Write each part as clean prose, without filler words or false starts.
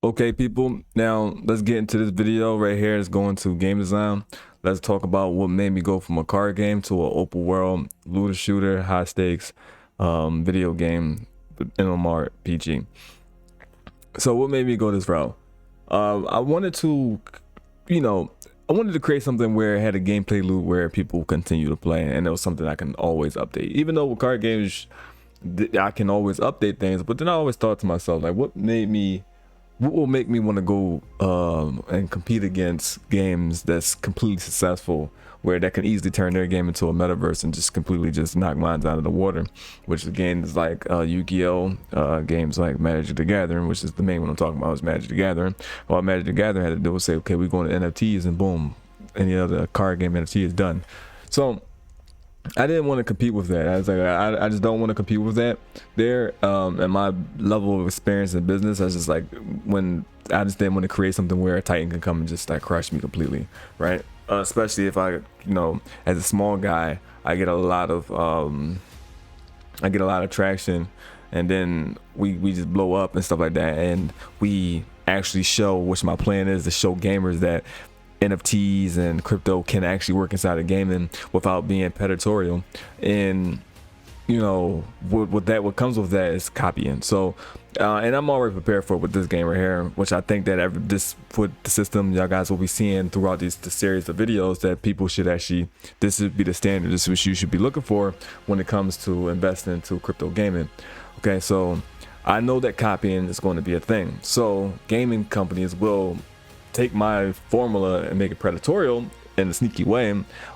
Okay, people, now let's get into this video right here. It's going to game design. Let's talk about what made me go from a card game to an open world looter shooter, high stakes video game, MMORPG. So what made me go this route? I wanted to, you know, I wanted to create something where it had a gameplay loop where people continue to play, and it was something I can always update. Even though with card games, I can always update things, but then I always thought to myself, like, what will make me want to go and compete against games that's completely successful, where that can easily turn their game into a metaverse and just completely just knock mine out of the water, which again is like Yu-Gi-Oh, games like Magic the Gathering, which is the main one I'm talking about, is Magic the Gathering. All Magic the Gathering had to do was say, okay, we're going to NFTs, and boom, any other card game NFT is done. So I didn't want to compete with that. I was like, I just don't want to compete with that. There, at my level of experience in business, I was just like, when I just didn't want to create something where a Titan can come and just like crush me completely, right? Especially if as a small guy, I get a lot of traction, and then we just blow up and stuff like that, and we actually show, which my plan is to show gamers that NFTs and crypto can actually work inside of gaming without being predatory. And what comes with that is copying. So and I'm already prepared for it with this game right here, which I think that this with the system y'all guys will be seeing throughout the series of videos, that people should actually, this should be the standard. This is what you should be looking for when it comes to investing into crypto gaming. Okay, so I know that copying is going to be a thing, so gaming companies will take my formula and make it predatory in a sneaky way,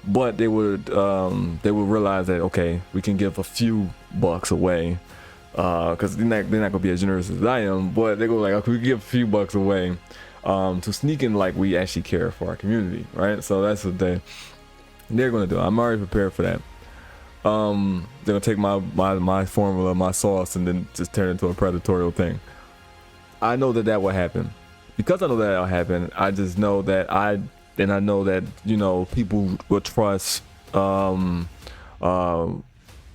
but they would realize that, okay, we can give a few bucks away, because they're not gonna be as generous as I am, but they go like, okay, we can give a few bucks away to sneak in like we actually care for our community, right? So that's what they're gonna do. I'm already prepared for that. They're gonna take my formula, my sauce, and then just turn it into a predatory thing. I know that will happen. Because I know that will happen, I just know that I know that people will trust Magic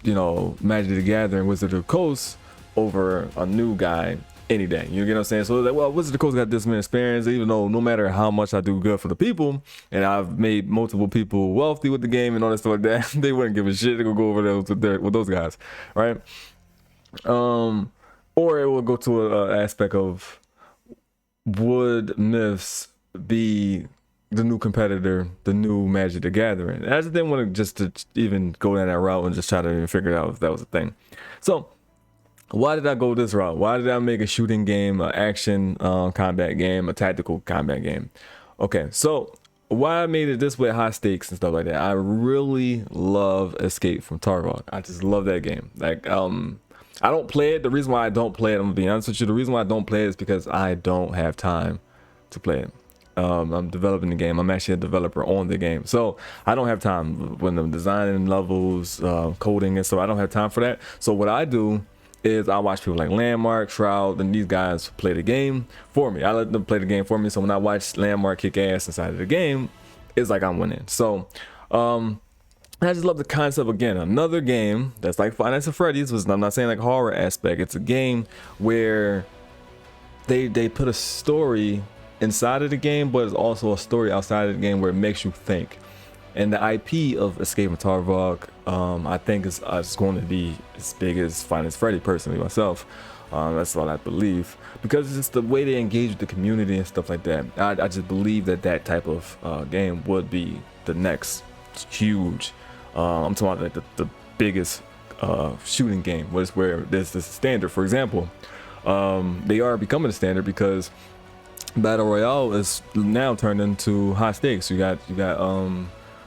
the Gathering, Wizard of the Coast over a new guy any day. You get what I'm saying? So well, Wizard of the Coast got this many experience, even though no matter how much I do good for the people, and I've made multiple people wealthy with the game and all that stuff like that, they wouldn't give a shit. They gonna go over there with those guys, right? Or it will go to an aspect of, would Myths be the new competitor, the new Magic the Gathering? I just didn't want to even go down that route and just try to even figure out if that was a thing. So why did I go this route? Why did I make a shooting game, an action combat game, a tactical combat game? Okay, so why I made it this way, high stakes and stuff like that. I really love Escape from Tarkov. I just love that game. Like I don't play it. The reason why I don't play it, I'm gonna be honest with you, the reason why I don't play it is because I don't have time to play it. I'm developing the game. I'm actually a developer on the game, so I don't have time when I'm designing levels, coding and so I don't have time for that. So what I do is I watch people like Landmark, Shroud, and these guys play the game for me. I let them play the game for me, so when I watch Landmark kick ass inside of the game, it's like I'm winning. So I just love the concept. Again, another game that's like Five Nights at Freddy's, was, I'm not saying like horror aspect. It's a game where they put a story inside of the game, but it's also a story outside of the game where it makes you think. And the IP of Escape from Tarkov, I think is going to be as big as Five Nights at Freddy, personally myself. That's what I believe, because it's just the way they engage with the community and stuff like that. I just believe that type of game would be the next huge. I'm talking about like the biggest shooting game, where there's this standard. For example, they are becoming a standard because Battle Royale is now turned into high stakes. You got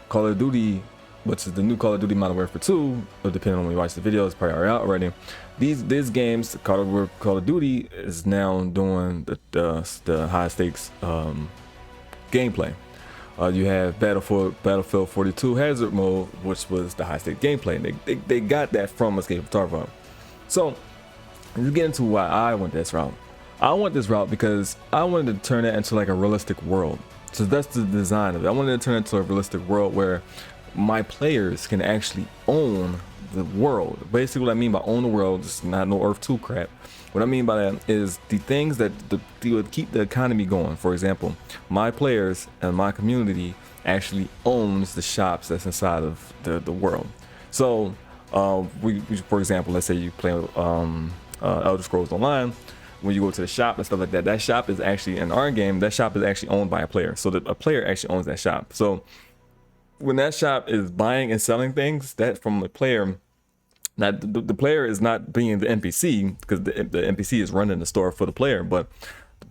Call of Duty, which is the new Call of Duty Modern Warfare 2, but depending on when you watch the video, it's probably already out already. These games, Call of Duty is now doing the high stakes gameplay. You have Battlefield 42 Hazard Mode, which was the high stake gameplay. They got that from Escape from Tarkov. So you get into why I went this route. I went this route because I wanted to turn it into like a realistic world. So that's the design of it. I wanted to turn it into a realistic world where my players can actually own the world. Basically what I mean by own the world is not no Earth 2 crap. What I mean by that is the things that would keep the economy going. For example, my players and my community actually owns the shops that's inside of the world. So we, for example, let's say you play Elder Scrolls Online. When you go to the shop and stuff like that, that shop is actually, in our game, that shop is actually owned by a player. So a player actually owns that shop. So when that shop is buying and selling things, that from the player, now the player is not being the NPC, because the NPC is running the store for the player, but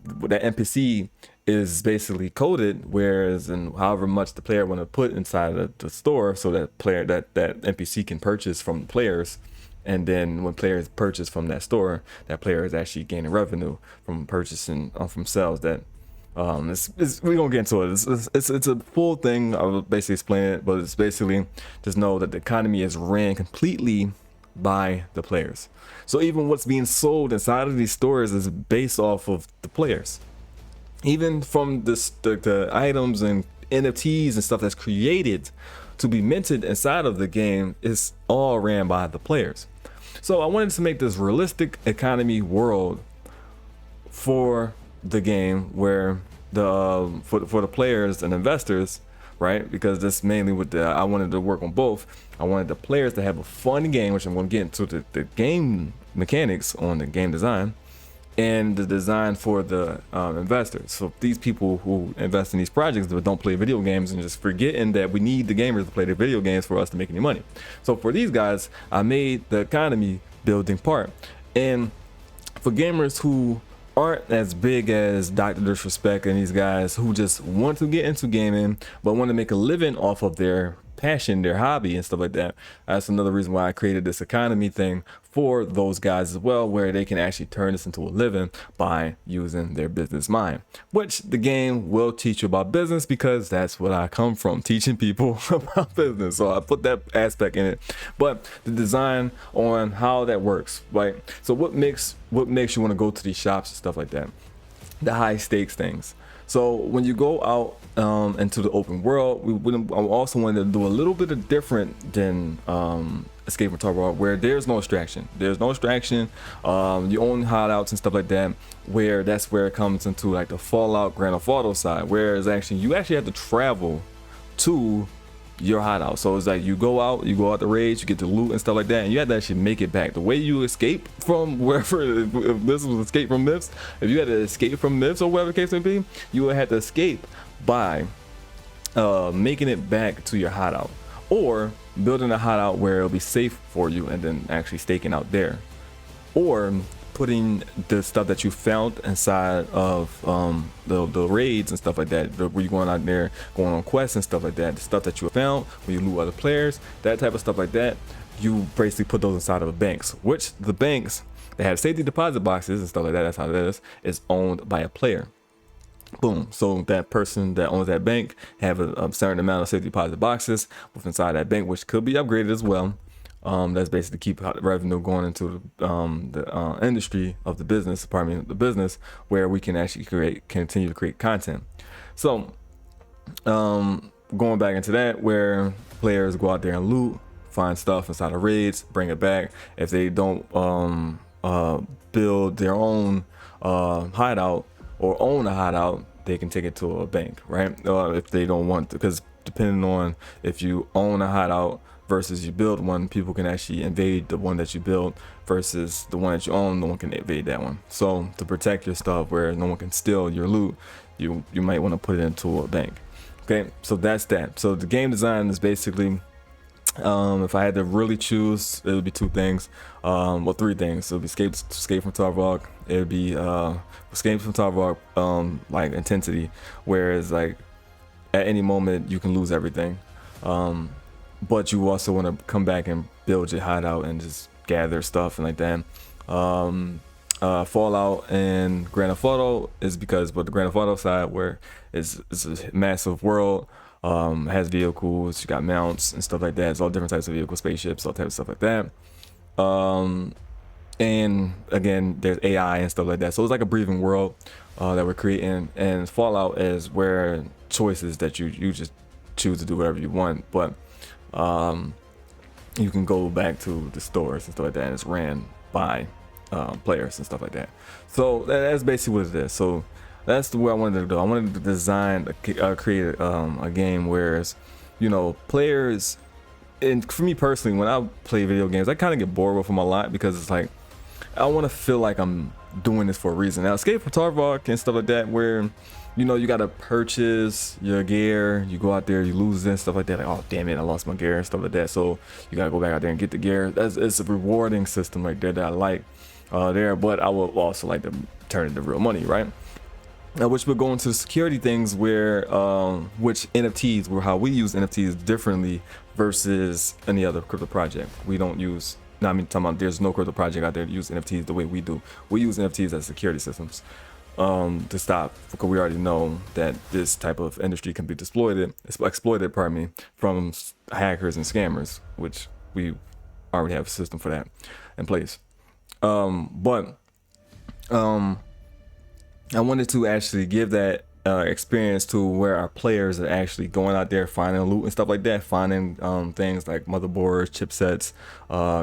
that NPC is basically coded, whereas and however much the player want to put inside of the store, so that player that NPC can purchase from the players. And then when players purchase from that store, that player is actually gaining revenue from purchasing from sales. That we're gonna get into it. It's a full thing. I will basically explain it, but it's basically just know that the economy is ran completely by the players. So even what's being sold inside of these stores is based off of the players. Even from the items and NFTs and stuff that's created to be minted inside of the game is all ran by the players. So I wanted to make this realistic economy world for the game, where the for the players and investors, right? Because that's mainly what I wanted to work on both. I wanted the players to have a fun game, which I'm going to get into the game mechanics on the game design, and the design for the investors. So these people who invest in these projects but don't play video games and just forgetting that we need the gamers to play their video games for us to make any money. So for these guys, I made the economy building part. And for gamers who aren't as big as Dr. Disrespect and these guys who just want to get into gaming but want to make a living off of their passion, their hobby and stuff like that, that's another reason why I created this economy thing for those guys as well, where they can actually turn this into a living by using their business mind, which the game will teach you about business, because that's what I come from, teaching people about business. So I put that aspect in it, but the design on how that works, right? So what makes you want to go to these shops and stuff like that, the high stakes things. So when you go out into the open world, I also wanted to do a little bit of different than Escape from Tarkov, where there's no extraction. There's no extraction. You own hideouts and stuff like that, where that's where it comes into like the Fallout Grand Theft Auto side, whereas you actually have to travel to your hideout. So it's like you go out the raids, you get the loot and stuff like that, and you have to actually make it back. The way you escape from wherever, if this was escape from myths, if you had to escape from myths or whatever the case may be, you would have to escape by making it back to your hideout, or building a hideout where it'll be safe for you and then actually staking out there, or putting the stuff that you found inside of the raids and stuff like that, where you're going out there going on quests and stuff like that, the stuff that you found when you loot other players, that type of stuff like that, you basically put those inside of the banks, which the banks, they have safety deposit boxes and stuff like that. That's how it is owned by a player. Boom. So that person that owns that bank have a certain amount of safety deposit boxes within inside that bank, which could be upgraded as well. That's basically keep revenue going into the industry of the business, the business, where we can actually continue to create content. So going back into that, where players go out there and loot, find stuff inside of raids, bring it back. If they don't build their own hideout or own a hideout, they can take it to a bank, right? If they don't want to, because depending on if you own a hideout versus you build one, people can actually invade the one that you built, versus the one that you own, no one can invade that one. So to protect your stuff where no one can steal your loot, you might want to put it into a bank. Okay, so that's that. So the game design is basically, if I had to really choose, it would be two things, well, three things. It would be escape from Tarkov. It would be escape from Tarkov, like intensity, whereas like at any moment you can lose everything. But you also want to come back and build your hideout and just gather stuff and like that. Fallout and Grand Theft Auto is because, but the Grand Theft Auto side, where it's a massive world, has vehicles, you got mounts and stuff like that. It's all different types of vehicles, spaceships, all types of stuff like that. And again, there's AI and stuff like that. So it's like a breathing world that we're creating. And Fallout is where choices that you just choose to do whatever you want, but you can go back to the stores and stuff like that, and it's ran by players and stuff like that. So that's basically what it is. So that's the way I wanted to do. I wanted to design create a game where, you know, players, and for me personally, when I play video games, I kind of get bored with them a lot because it's like I want to feel like I'm doing this for a reason. Now, Escape from Tarkov and stuff like that, where, you know, you gotta purchase your gear, you go out there, you lose it and stuff like that. Like, oh damn it, I lost my gear and stuff like that. So you gotta go back out there and get the gear. It's a rewarding system right there that I like there, but I would also like to turn it into real money, right? Which we're going to security things where which NFTs, where how we use NFTs differently versus any other crypto project. We don't use, no, I mean, talking about there's no crypto project out there to use NFTs the way we do. We use NFTs as security systems to stop, because we already know that this type of industry can be exploited, pardon me, from hackers and scammers, which we already have a system for that in place. I wanted to actually give that experience to where our players are actually going out there finding loot and stuff like that, finding things like motherboards, chipsets,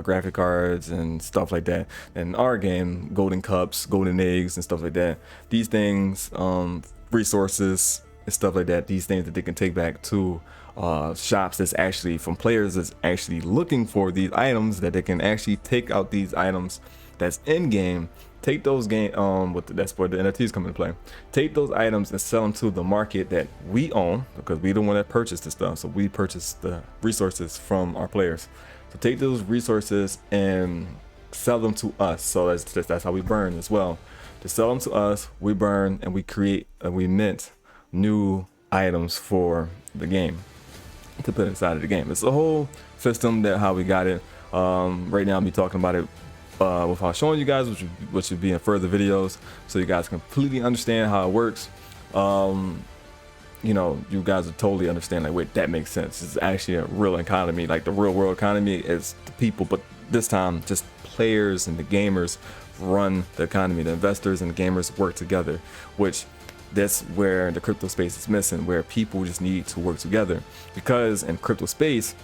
graphic cards and stuff like that. In our game, golden cups, golden eggs and stuff like that. These things, resources and stuff like that, these things that they can take back to shops that's actually from players that's actually looking for these items, that they can actually take out these items that's in game, take those that's where the NFTs come into play. Take those items and sell them to the market that we own, because we the one that purchased the stuff. So we purchase the resources from our players. So take those resources and sell them to us. So that's how we burn as well. To sell them to us, we burn and we create we mint new items for the game to put inside of the game. It's a whole system that how we got it. Right now I'll be talking about it without showing you guys, which would be in further videos, so you guys completely understand how it works. You know, you guys would totally understand, like, wait, that makes sense. It's actually a real economy, like the real world economy is the people, but this time just players and the gamers run the economy. The investors and the gamers work together, which that's where the crypto space is missing, where people just need to work together, because in crypto space,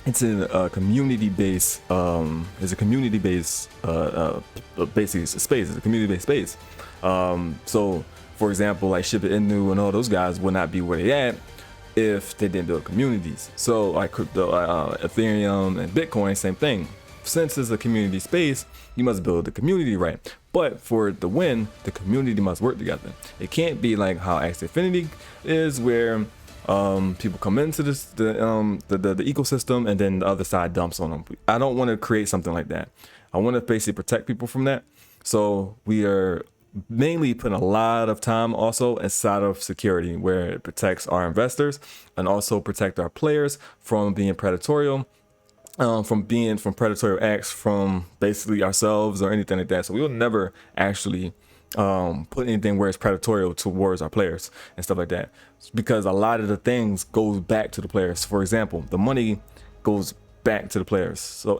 it's in a community-based, basically it's a space, it's a community-based space. So for example, like Shiba Inu and all those guys would not be where they at if they didn't build communities. So like crypto, Ethereum and Bitcoin, same thing. Since it's a community space, you must build the community right. But for it to win, the community must work together. It can't be like how Axie Infinity is, where people come into this the ecosystem and then the other side dumps on them. I don't want to create something like that. I want to basically protect people from that. So we are mainly putting a lot of time also inside of security, where it protects our investors and also protect our players from being predatory, from predatory acts from basically ourselves or anything like that. So we will never actually put anything where it's predatory towards our players and stuff like that, because a lot of the things goes back to the players. For example, the money goes back to the players. So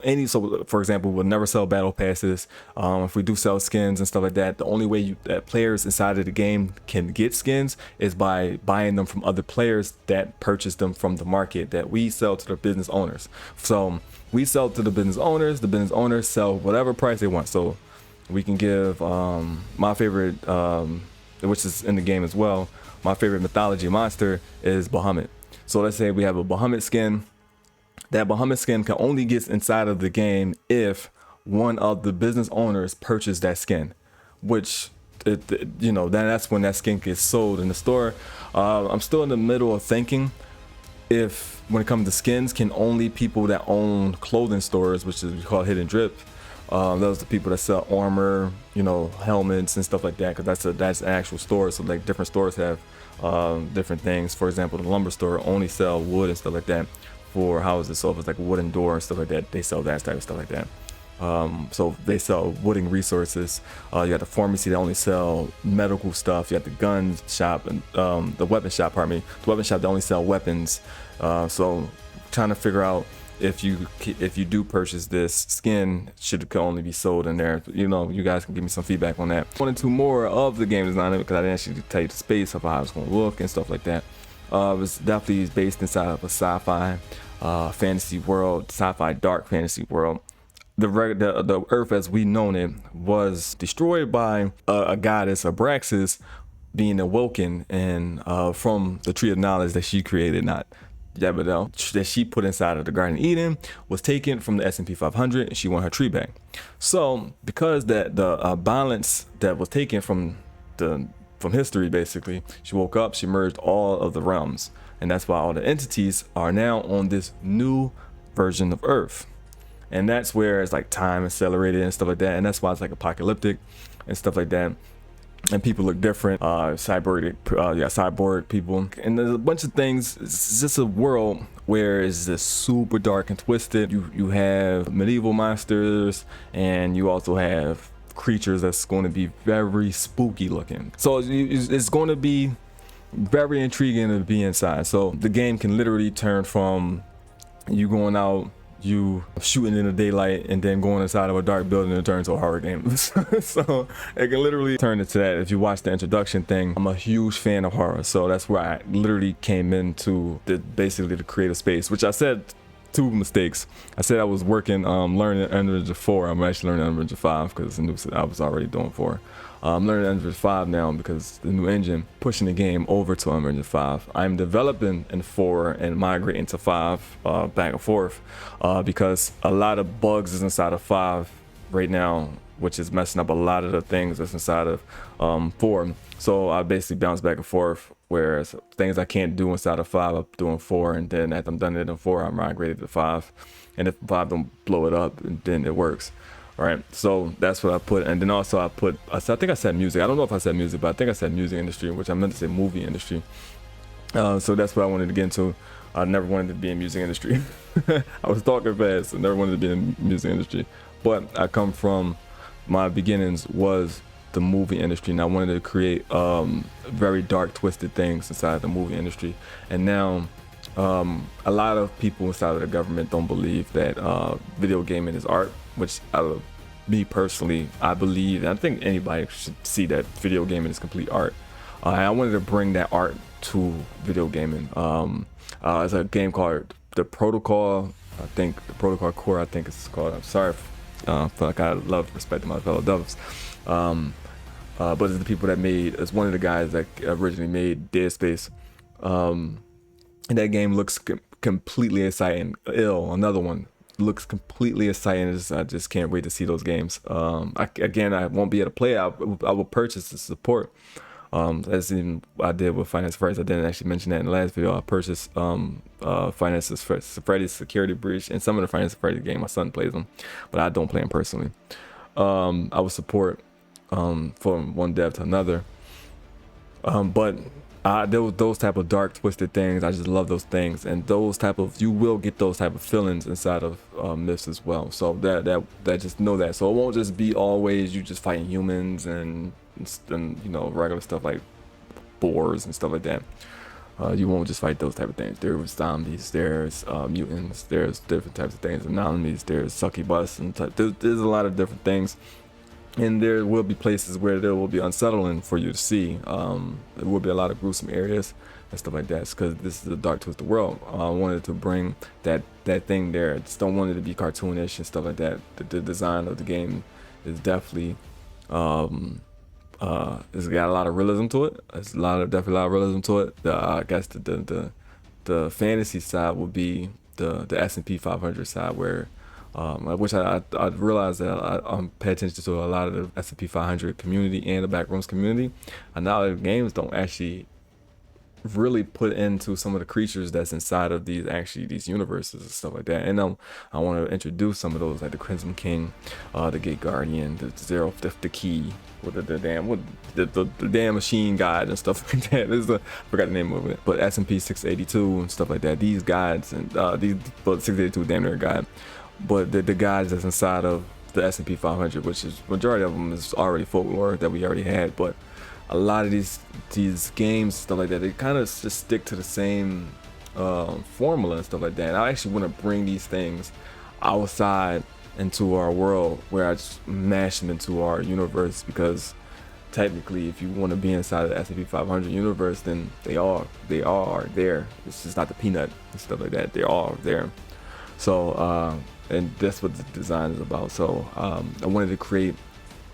for example, we'll never sell battle passes. If we do sell skins and stuff like that, the only way that players inside of the game can get skins is by buying them from other players that purchase them from the market that we sell to the business owners. So we sell to the business owners sell whatever price they want. So we can give my favorite, which is in the game as well, my favorite mythology monster is Bahamut. So let's say we have a Bahamut skin. That Bahamut skin can only get inside of the game if one of the business owners purchase that skin, which you know, then that's when that skin gets sold in the store. I'm still in the middle of thinking if, when it comes to skins, can only people that own clothing stores, which is called Hidden Drip, those are the people that sell armor, you know, helmets and stuff like that, because that's an actual store. So like different stores have different things. For example, the lumber store only sell wood and stuff like that for houses. So if it's like a wooden door and stuff like that, they sell that type of stuff like that. So they sell wooden resources. You got the pharmacy that only sell medical stuff. You got the gun shop and the weapon shop, pardon me, the weapon shop that only sell weapons. So trying to figure out if you do purchase this skin, should it only be sold in there. You know, you guys can give me some feedback on that. One or two more of the game design, because I didn't actually tell you the space of how it's going to look and stuff like that. It was definitely based inside of a sci-fi fantasy world, sci-fi dark fantasy world. the Earth as we known it was destroyed by a goddess, Abraxas, being awoken and from the tree of knowledge that she created, not Yabadel, that she put inside of the Garden of Eden, was taken from the S&P 500, and she won her tree back. So because that the balance that was taken from history, basically, she woke up, she merged all of the realms, and that's why all the entities are now on this new version of Earth. And that's where it's like time accelerated and stuff like that, and that's why it's like apocalyptic and stuff like that. And people look different, cyborg people, and there's a bunch of things. It's just a world where it's just super dark and twisted. You have medieval monsters, and you also have creatures that's going to be very spooky looking. So it's going to be very intriguing to be inside. So the game can literally turn from you going out, you shooting in the daylight, and then going inside of a dark building and turn to a horror game. So it can literally turn into that. If you watch the introduction thing, I'm a huge fan of horror, so that's where I literally came into basically the creative space, which I said two mistakes. I said I was working learning Unreal Engine 4. I'm actually learning Unreal Engine 5 because I was already doing 4. I'm learning Unreal Engine 5 now because the new engine pushing the game over to Unreal Engine 5. I'm developing in 4 and migrating to 5 back and forth because a lot of bugs is inside of 5 right now, which is messing up a lot of the things that's inside of 4. So I basically bounce back and forth, whereas things I can't do inside of 5, I'm doing 4, and then after I'm done it in 4, I'm migrated to 5. And if 5 don't blow it up, then it works. All right, so that's what I put. And then also I think I said music. I don't know if I said music, but I think I said music industry, which I meant to say movie industry. So that's what I wanted to get into. I never wanted to be in music industry. I was talking fast, I never wanted to be in music industry. But I come from, my beginnings was the movie industry, and I wanted to create very dark, twisted things inside the movie industry. And now a lot of people inside of the government don't believe that video gaming is art, which me personally, I believe, and I think anybody should see that video gaming is complete art. I wanted to bring that art to video gaming. It's a game called The Protocol. I think The Protocol Core, I think it's called. I'm sorry, I feel like I love respecting my fellow devs. But it's the people that it's one of the guys that originally made Dead Space. And that game looks completely exciting. Another one looks completely exciting. I just can't wait to see those games. I won't be able to play. I will purchase the support. As in I did with Finance First. I didn't actually mention that in the last video. I purchased Finance's Freddy's Security Breach, and some of the Finance Freddy game. My son plays them, but I don't play them personally. I will support from one dev to another. But there was those type of dark, twisted things. I just love those things, and you will get those type of feelings inside of Myths as well. So that just know that. So it won't just be always you just fighting humans and regular stuff like boars and stuff like that. You won't just fight those type of things. There's zombies, there's mutants, there's different types of things, anomalies, there's succubus, and there's a lot of different things. And there will be places where there will be unsettling for you to see. There will be a lot of gruesome areas and stuff like that, because this is a dark, twisted world. I wanted to bring that thing there. I just don't want it to be cartoonish and stuff like that. The design of the game is definitely it's got a lot of realism to it. There's definitely a lot of realism to it. I guess the fantasy side will be the S&P 500 side, where which I realized that I pay attention to a lot of the S&P 500 community and the backrooms community. And now the games don't actually really put into some of the creatures that's inside of these universes and stuff like that. And I want to introduce some of those, like the Crimson King, the Gate Guardian, the Zero, the Key, with the damn machine guide and stuff like that. I forgot the name of it, but S&P 682 and stuff like that. These guides and 682 damn near guide. But the guides that's inside of the S&P 500, which is majority of them is already folklore that we already had, but a lot of these games, stuff like that, they kind of just stick to the same formula and stuff like that. And I actually want to bring these things outside into our world, where I just mash them into our universe, because technically, if you want to be inside of the S&P 500 universe, then they all are there. It's just not the peanut and stuff like that. They're all there. So and that's what the design is about. So I wanted to create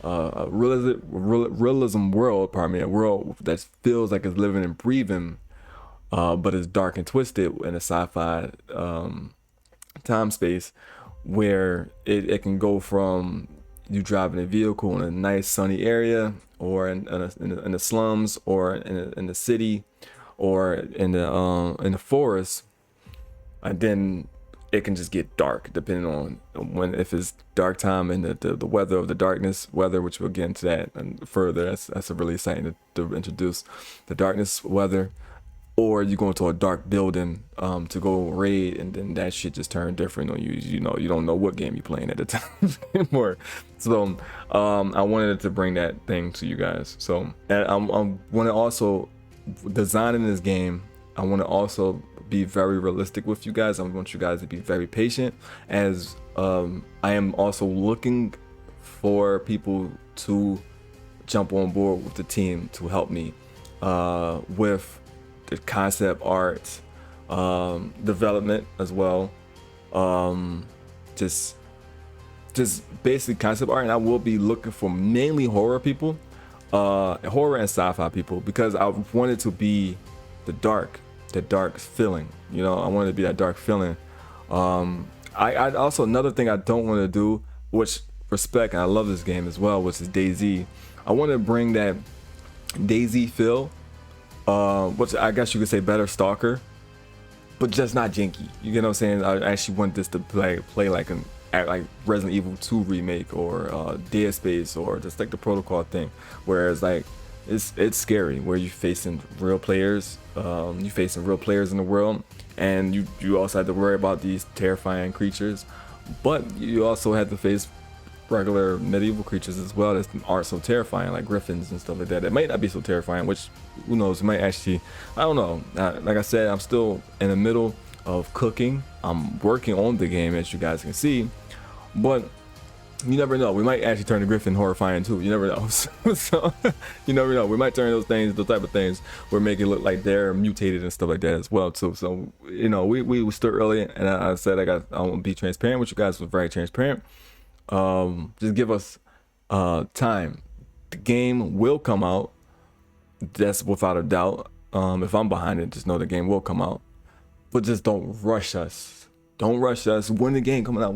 a realism world, pardon me, a world that feels like it's living and breathing, but it's dark and twisted in a sci-fi time space, where it can go from you driving a vehicle in a nice sunny area, or in the slums, or in the city, or in the forest, and then it can just get dark depending on if it's dark time, and the weather of the darkness weather, which we'll get into that and further. That's a really exciting to introduce the darkness weather. Or you go into a dark building to go raid, and then that shit just turned different on you. You know, you don't know what game you're playing at the time anymore. So I wanted to bring that thing to you guys. So, and I want to also designing this game. I want to also be very realistic with you guys. I want you guys to be very patient, as I am also looking for people to jump on board with the team to help me with the concept art, development as well, just basic concept art. And I will be looking for mainly horror people, horror and sci-fi people, because I wanted to be the dark feeling. You know, I wanted to be that dark feeling. I also, another thing I don't want to do, which respect, and I love this game as well, which is DayZ. I want to bring that DayZ feel, which I guess you could say better Stalker, but just not janky. You get what I'm saying? I actually want this to play like Resident Evil 2 remake, or Dead Space, or just like the Protocol thing, whereas like it's scary, where you're facing real players, in the world, and you also have to worry about these terrifying creatures, but you also have to face regular medieval creatures as well that aren't so terrifying, like griffins and stuff like that. It might not be so terrifying, which, who knows, it might actually, I don't know. Like I said, I'm still in the middle of cooking. I'm working on the game, as you guys can see, but you never know. We might actually turn the griffin horrifying too. You never know. So you never know. We might turn those type of things, where make it look like they're mutated and stuff like that as well too. So you know, we were still early, and I said I want to be transparent with you guys. Was very transparent. Just give us time. The game will come out. That's without a doubt. If I'm behind it, just know the game will come out. But just don't rush us. Don't rush us. When the game coming out,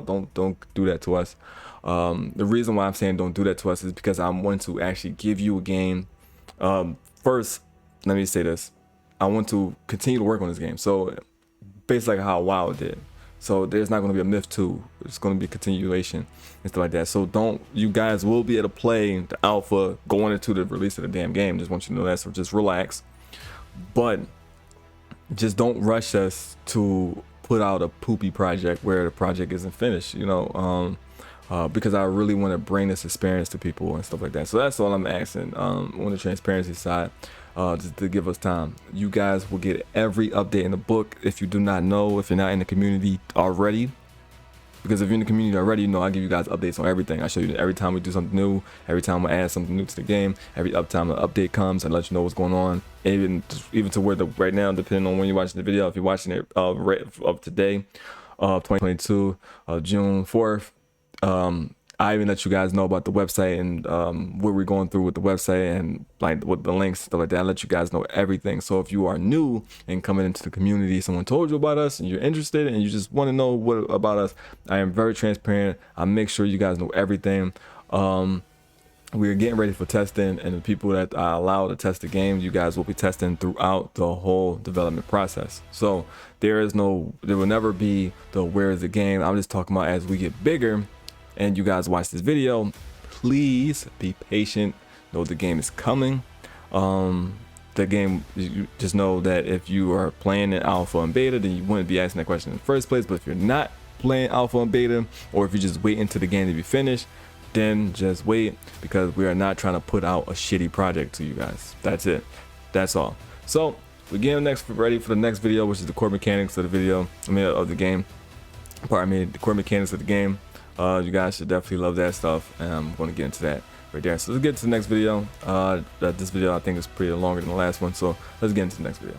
don't do that to us. The reason why I'm saying don't do that to us is because I want to actually give you a game. First, let me say this. I want to continue to work on this game. So basically like how WoW did. So there's not going to be a Myth 2. It's going to be a continuation and stuff like that. So you guys will be able to play the alpha going into the release of the damn game. Just want you to know that. So just relax. But just don't rush us to put out a poopy project where the project isn't finished, you know, because I really want to bring this experience to people and stuff like that. So that's all I'm asking on the transparency side. Just to give us time. You guys will get every update in the book. If you do not know, if you're not in the community already, because if you're in the community already, you know I give you guys updates on everything. I show you every time we do something new, every time I add something new to the game, every time an update comes, I let you know what's going on. Even to where right now, depending on when you're watching the video, if you're watching it right up today, 2022, June 4th, I even let you guys know about the website and what we're going through with the website, and like with the links, stuff like that. I let you guys know everything. So if you are new and coming into the community, someone told you about us and you're interested and you just want to know what about us, I am very transparent. I make sure you guys know everything. We're getting ready for testing, and the people that I allow to test the game, you guys will be testing throughout the whole development process. So there will never be the where is the game. I'm just talking about as we get bigger and you guys watch this video, please be patient. Know the game is coming. The game, you just know that if you are playing in alpha and beta, then you wouldn't be asking that question in the first place. But if you're not playing alpha and beta, or if you just wait until the game to be finished, then just wait, because we are not trying to put out a shitty project to you guys. That's it. That's all. So we're getting ready for the next video, which is the core mechanics of the video. Of the game. Pardon me, the core mechanics of the game. You guys should definitely love that stuff, and I'm going to get into that right there. So let's get to the next video. This video I think is pretty longer than the last one, so let's get into the next video.